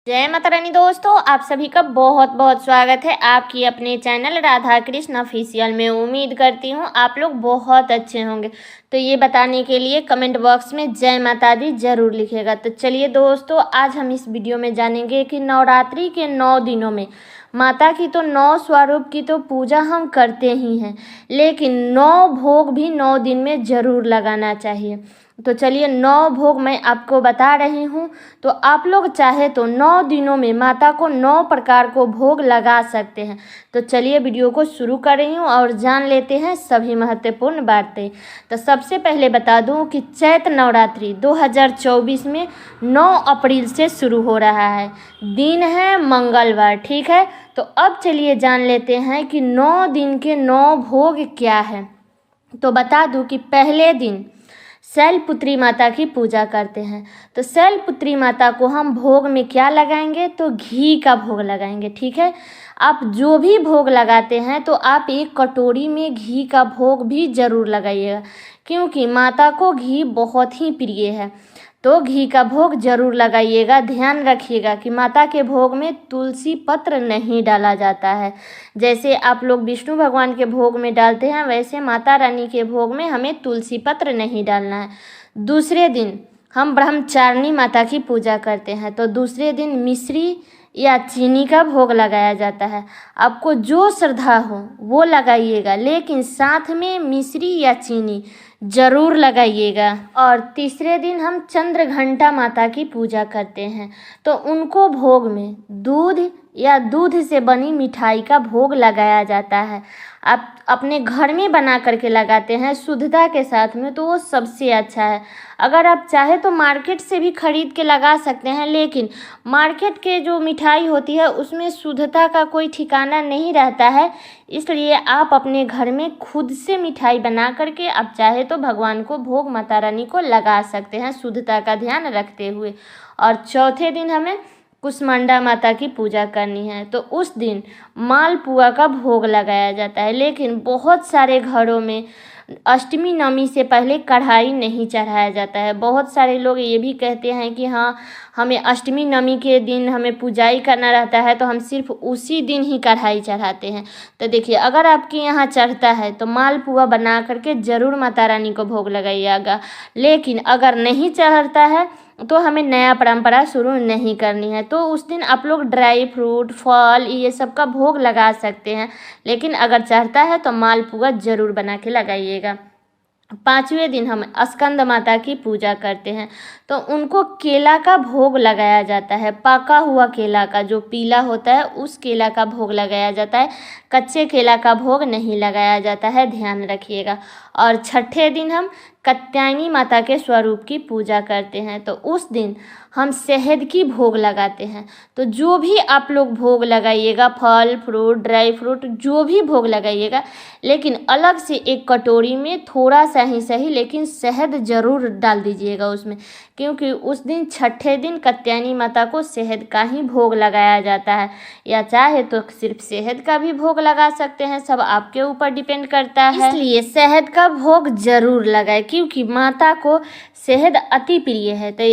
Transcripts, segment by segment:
जय माता रानी दोस्तों, आप सभी का बहुत बहुत स्वागत है आपकी अपने चैनल राधा कृष्ण ऑफिशियल में। उम्मीद करती हूँ आप लोग बहुत अच्छे होंगे। तो ये बताने के लिए कमेंट बॉक्स में जय माता दी जरूर लिखेगा। तो चलिए दोस्तों, आज हम इस वीडियो में जानेंगे कि नवरात्रि के 9 दिनों में माता की तो 9 स्वरूप की तो पूजा हम करते ही हैं, लेकिन 9 भोग भी 9 दिन में ज़रूर लगाना चाहिए। तो चलिए 9 भोग मैं आपको बता रही हूँ। तो आप लोग चाहे तो 9 दिनों में माता को 9 प्रकार को भोग लगा सकते हैं। तो चलिए वीडियो को शुरू कर रही हूँ और जान लेते हैं सभी महत्वपूर्ण बातें। तो सबसे पहले बता दूँ कि चैत्र नवरात्रि 2024 में 9 अप्रैल से शुरू हो रहा है। दिन है मंगलवार, ठीक है। तो अब चलिए जान लेते हैं कि 9 दिन के 9 भोग क्या है। तो बता दूँ कि पहले दिन शैलपुत्री माता की पूजा करते हैं। तो शैलपुत्री माता को हम भोग में क्या लगाएंगे, तो घी का भोग लगाएंगे, ठीक है। आप जो भी भोग लगाते हैं तो आप एक कटोरी में घी का भोग भी ज़रूर लगाइएगा, क्योंकि माता को घी बहुत ही प्रिय है। तो घी का भोग जरूर लगाइएगा। ध्यान रखिएगा कि माता के भोग में तुलसी पत्र नहीं डाला जाता है। जैसे आप लोग विष्णु भगवान के भोग में डालते हैं, वैसे माता रानी के भोग में हमें तुलसी पत्र नहीं डालना है। दूसरे दिन हम ब्रह्मचारिणी माता की पूजा करते हैं। तो दूसरे दिन मिश्री या चीनी का भोग लगाया जाता है। आपको जो श्रद्धा हो वो लगाइएगा, लेकिन साथ में मिश्री या चीनी जरूर लगाइएगा। और तीसरे दिन हम चंद्र घंटा माता की पूजा करते हैं। तो उनको भोग में दूध या दूध से बनी मिठाई का भोग लगाया जाता है। आप अपने घर में बना करके लगाते हैं शुद्धता के साथ में, तो वो सबसे अच्छा है। अगर आप चाहे तो मार्केट से भी खरीद के लगा सकते हैं, लेकिन मार्केट के जो मिठाई होती है उसमें शुद्धता का कोई ठिकाना नहीं रहता है। इसलिए आप अपने घर में खुद से मिठाई बना करके आप चाहे तो भगवान को भोग माता रानी को लगा सकते हैं, शुद्धता का ध्यान रखते हुए। और चौथे दिन हमें कुष्मांडा माता की पूजा करनी है। तो उस दिन मालपुआ का भोग लगाया जाता है, लेकिन बहुत सारे घरों में अष्टमी नवमी से पहले कढ़ाई नहीं चढ़ाया जाता है। बहुत सारे लोग ये भी कहते हैं कि हाँ, हमें अष्टमी नवमी के दिन हमें पूजाई करना रहता है, तो हम सिर्फ उसी दिन ही कढ़ाई चढ़ाते हैं। तो देखिए, अगर आपके यहाँ चढ़ता है तो मालपुआ बना करके ज़रूर माता रानी को भोग लगाइएगा। लेकिन अगर नहीं चढ़ता है तो हमें नया परंपरा शुरू नहीं करनी है। तो उस दिन आप लोग ड्राई फ्रूट, फल, ये सब का भोग लगा सकते हैं, लेकिन अगर चढ़ता है तो मालपुआ ज़रूर बना के लगाइएगा। 5वें दिन हम स्कंद माता की पूजा करते हैं। तो उनको केला का भोग लगाया जाता है। पका हुआ केला का जो पीला होता है उस केला का भोग लगाया जाता है। कच्चे केला का भोग नहीं लगाया जाता है, ध्यान रखिएगा। और छठे दिन हम कात्यायनी माता के स्वरूप की पूजा करते हैं। तो उस दिन हम शहद की भोग लगाते हैं। तो जो भी आप लोग भोग लगाइएगा, फल फ्रूट, ड्राई फ्रूट, जो भी भोग लगाइएगा, लेकिन अलग से एक कटोरी में थोड़ा सा ही सही, लेकिन शहद ज़रूर डाल दीजिएगा उसमें, क्योंकि उस दिन छठे दिन कात्यायनी माता को शहद का ही भोग लगाया जाता है। या चाहे तो सिर्फ शहद का भी भोग लगा सकते हैं, सब आपके ऊपर डिपेंड करता है। इसलिए शहद का भोग जरूर लगाए, क्योंकि माता को शहद अति प्रिय है। तो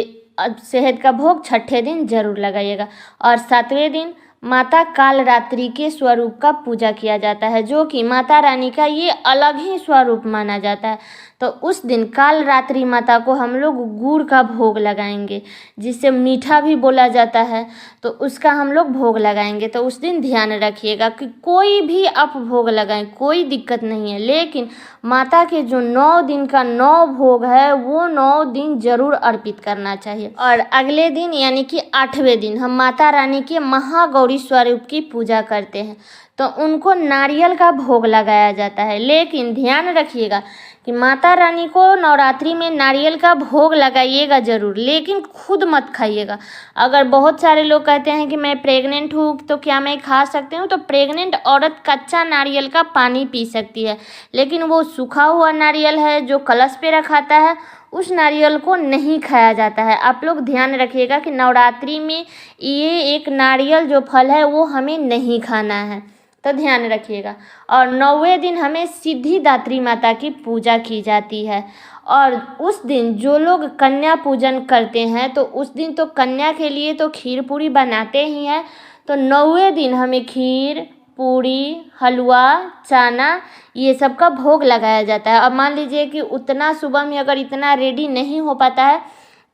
शहद का भोग छठे दिन जरूर लगाइएगा। और 7वें दिन माता कालरात्रि के स्वरूप का पूजा किया जाता है, जो कि माता रानी का ये अलग ही स्वरूप माना जाता है। तो उस दिन कालरात्रि माता को हम लोग गुड़ का भोग लगाएंगे, जिसे मीठा भी बोला जाता है। तो उसका हम लोग भोग लगाएंगे। तो उस दिन ध्यान रखिएगा कि कोई भी आप भोग लगाएं, कोई दिक्कत नहीं है, लेकिन माता के जो 9 दिन का 9 भोग है वो 9 दिन जरूर अर्पित करना चाहिए। और अगले दिन यानी कि 8वें दिन हम माता रानी के महागौरी स्वरूप की पूजा करते हैं। तो उनको नारियल का भोग लगाया जाता है, लेकिन ध्यान रखिएगा कि माता रानी को नवरात्रि में नारियल का भोग लगाइएगा ज़रूर, लेकिन खुद मत खाइएगा। अगर बहुत सारे लोग कहते हैं कि मैं प्रेग्नेंट हूँ तो क्या मैं खा सकती हूँ, तो प्रेग्नेंट औरत कच्चा नारियल का पानी पी सकती है, लेकिन वो सूखा हुआ नारियल है जो कलश पे रखाता है, उस नारियल को नहीं खाया जाता है। आप लोग ध्यान रखिएगा कि नवरात्रि में ये एक नारियल जो फल है वो हमें नहीं खाना है, तो ध्यान रखिएगा। और 9वें दिन हमें सिद्धिदात्री माता की पूजा की जाती है। और उस दिन जो लोग कन्या पूजन करते हैं तो उस दिन तो कन्या के लिए तो खीर पूरी बनाते ही हैं। तो 9वें दिन हमें खीर पूरी हलवा चना ये सब का भोग लगाया जाता है। अब मान लीजिए कि उतना सुबह में अगर इतना रेडी नहीं हो पाता है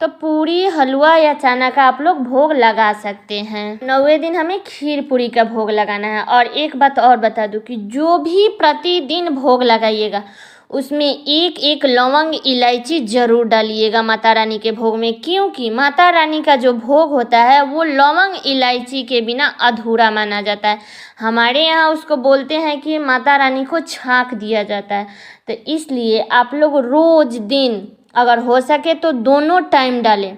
तो पूरी हलवा या चना का आप लोग भोग लगा सकते हैं। 9वें दिन हमें खीर पूरी का भोग लगाना है। और एक बात और बता दूं कि जो भी प्रतिदिन भोग लगाइएगा उसमें एक एक लौंग इलायची ज़रूर डालिएगा माता रानी के भोग में, क्योंकि माता रानी का जो भोग होता है वो लौंग इलायची के बिना अधूरा माना जाता है। हमारे यहाँ उसको बोलते हैं कि माता रानी को छाक दिया जाता है। तो इसलिए आप लोग रोज़ दिन अगर हो सके तो दोनों टाइम डालें,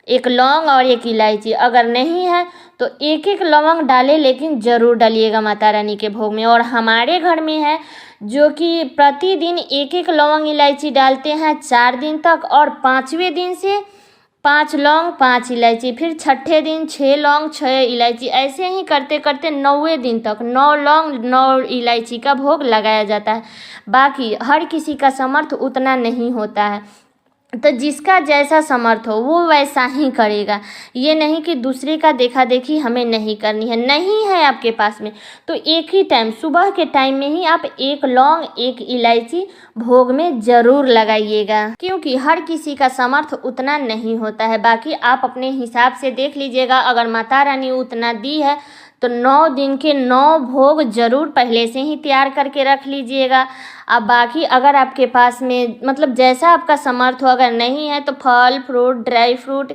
एक लौंग और एक इलायची। अगर नहीं है तो एक एक लौंग डालें, लेकिन ज़रूर डालिएगा माता रानी के भोग में। और हमारे घर में है जो कि प्रतिदिन एक एक लौंग इलायची डालते हैं 4 दिन तक, और 5वें दिन से 5 लौंग 5 इलायची, फिर 6ठे दिन 6 लौंग 6 इलायची, ऐसे ही करते करते 9वें दिन तक 9 लौंग 9 इलायची का भोग लगाया जाता है। बाकी हर किसी का समर्थ उतना नहीं होता है, तो जिसका जैसा समर्थ हो वो वैसा ही करेगा। ये नहीं कि दूसरे का देखा देखी हमें नहीं करनी है। नहीं है आपके पास में तो एक ही टाइम सुबह के टाइम में ही आप एक लौंग एक इलायची भोग में ज़रूर लगाइएगा, क्योंकि हर किसी का समर्थ उतना नहीं होता है। बाकी आप अपने हिसाब से देख लीजिएगा, अगर माता रानी उतना दी है तो 9 दिन के 9 भोग ज़रूर पहले से ही तैयार करके रख लीजिएगा। अब बाकी अगर आपके पास में मतलब जैसा आपका समर्थ हो, अगर नहीं है तो फल फ्रूट ड्राई फ्रूट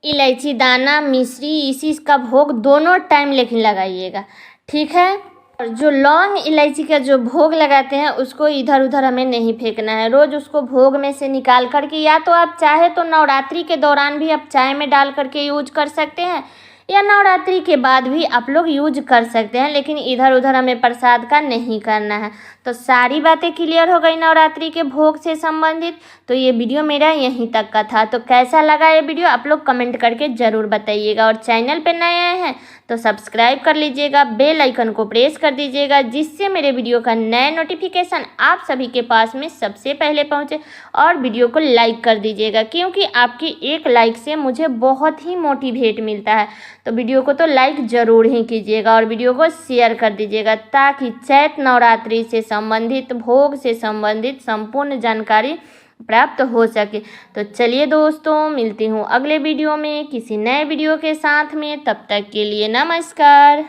इलायची दाना मिश्री इसी का भोग दोनों टाइम लेकिन लगाइएगा, ठीक है। और जो लौंग इलायची का जो भोग लगाते हैं उसको इधर उधर हमें नहीं फेंकना है। रोज़ उसको भोग में से निकाल करके, या तो आप चाहे तो नवरात्रि के दौरान भी आप चाय में डाल करके यूज कर सकते हैं, या नवरात्रि के बाद भी आप लोग यूज कर सकते हैं, लेकिन इधर उधर हमें प्रसाद का नहीं करना है। तो सारी बातें क्लियर हो गई नवरात्रि के भोग से संबंधित। तो ये वीडियो मेरा यहीं तक का था। तो कैसा लगा ये वीडियो आप लोग कमेंट करके ज़रूर बताइएगा। और चैनल पे नए आए हैं तो सब्सक्राइब कर लीजिएगा, बेल आइकन को प्रेस कर दीजिएगा, जिससे मेरे वीडियो का नया नोटिफिकेशन आप सभी के पास में सबसे पहले पहुँचे। और वीडियो को लाइक कर दीजिएगा, क्योंकि आपकी एक लाइक से मुझे बहुत ही मोटिवेट मिलता है। तो वीडियो को तो लाइक ज़रूर ही कीजिएगा और वीडियो को शेयर कर दीजिएगा, ताकि चैत नवरात्रि से संबंधित भोग से संबंधित संपूर्ण जानकारी प्राप्त हो सके। तो चलिए दोस्तों, मिलती हूँ अगले वीडियो में किसी नए वीडियो के साथ में। तब तक के लिए नमस्कार।